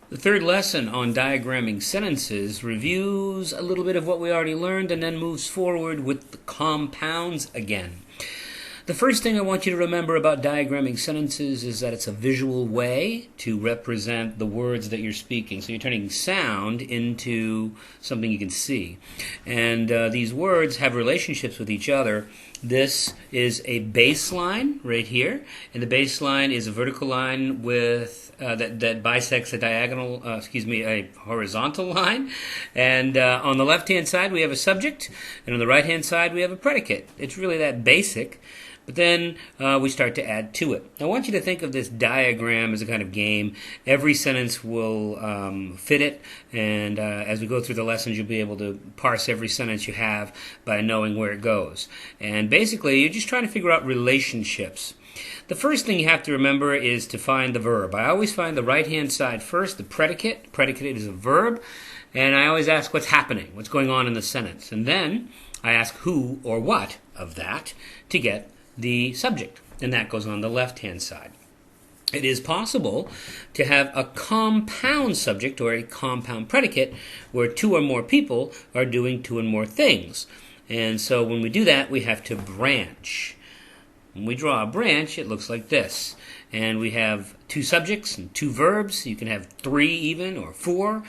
The third lesson on diagramming sentences reviews a little bit of what we already learned and then moves forward with the compounds again. The first thing I want you to remember about diagramming sentences is that it's a visual way to represent the words that you're speaking. So you're turning sound into something you can see. And these words have relationships with each other. This is a baseline right here, and the baseline is a vertical line with that bisects a horizontal line. And on the left-hand side we have a subject, and on the right-hand side we have a predicate. It's really that basic. But then we start to add to it. I want you to think of this diagram as a kind of game. Every sentence will fit it, and as we go through the lessons, you'll be able to parse every sentence you have by knowing where it goes. And basically, you're just trying to figure out relationships. The first thing you have to remember is to find the verb. I always find the right-hand side first, the predicate. Predicate is a verb, and I always ask what's happening, what's going on in the sentence. And then I ask who or what of that to get the subject, and that goes on the left-hand side. It is possible to have a compound subject or a compound predicate where two or more people are doing two and more things. And so when we do that, we have to branch. When we draw a branch, it looks like this. And we have two subjects and two verbs. You can have three even, or four.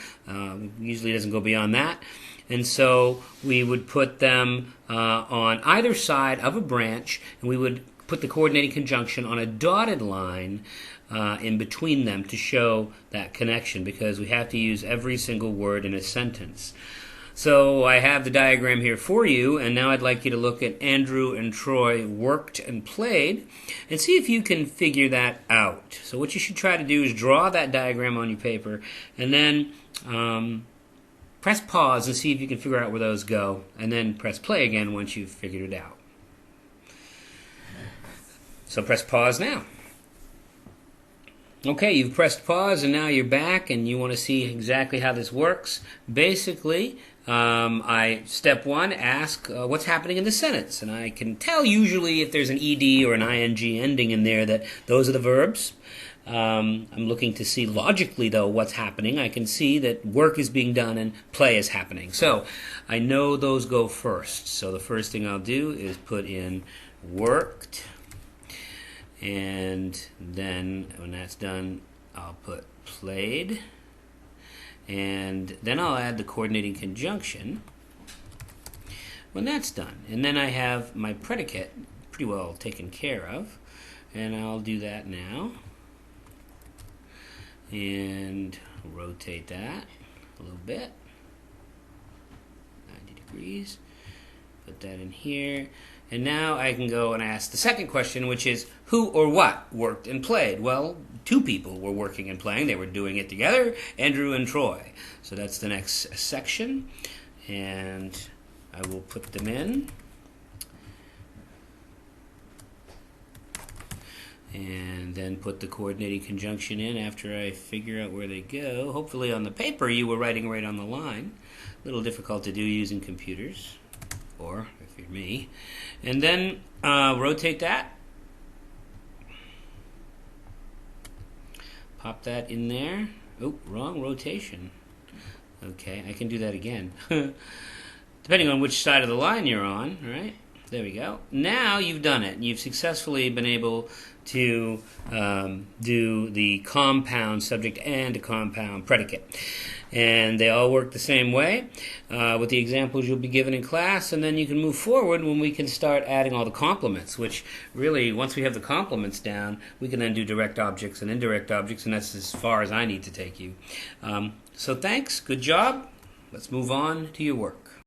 Usually it doesn't go beyond that. And so we would put them on either side of a branch, and we would put the coordinating conjunction on a dotted line in between them to show that connection, because we have to use every single word in a sentence. So I have the diagram here for you, and now I'd like you to look at Andrew and Troy worked and played and see if you can figure that out. So what you should try to do is draw that diagram on your paper, and then press pause and see if you can figure out where those go, and then press play again once you've figured it out. So press pause now. Okay, you've pressed pause and now you're back and you want to see exactly how this works. Basically, step one, ask what's happening in the sentence, and I can tell usually if there's an ed or an ing ending in there that those are the verbs. I'm looking to see logically, though, what's happening. I can see that work is being done and play is happening. So I know those go first. So the first thing I'll do is put in worked, and then when that's done, I'll put played, and then I'll add the coordinating conjunction when that's done. And then I have my predicate pretty well taken care of, and I'll do that now. And rotate that a little bit, 90 degrees, put that in here, and now I can go and ask the second question, which is who or what worked and played. Well, two people were working and playing. They were doing it together, Andrew and Troy. So that's the next section, and I will put them in. And then put the coordinating conjunction in after I figure out where they go. Hopefully on the paper you were writing right on the line. A little difficult to do using computers, or if you're me. And then rotate that. Pop that in there. Oh, wrong rotation. Okay, I can do that again. Depending on which side of the line you're on, right? There we go. Now you've done it. You've successfully been able to do the compound subject and a compound predicate. And they all work the same way with the examples you'll be given in class, and then you can move forward when we can start adding all the complements, which really, once we have the complements down, we can then do direct objects and indirect objects, and that's as far as I need to take you. So thanks. Good job. Let's move on to your work.